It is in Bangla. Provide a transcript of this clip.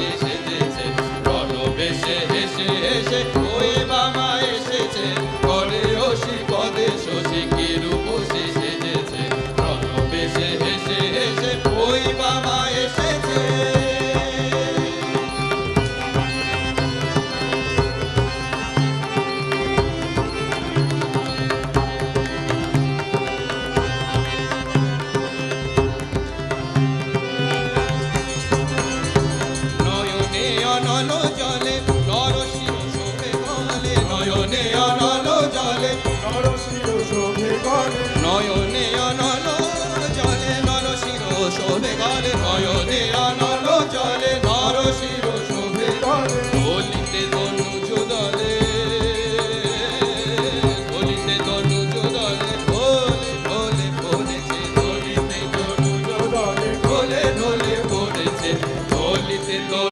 বসে সেজেছে রণবেশে এসে এসে ওই বাবা এসেছে করে অসি পদে শশী কি রূপসী সেজেছে রণবেশে এসে এসে ওই বাবা এসেছে নয়নে অনল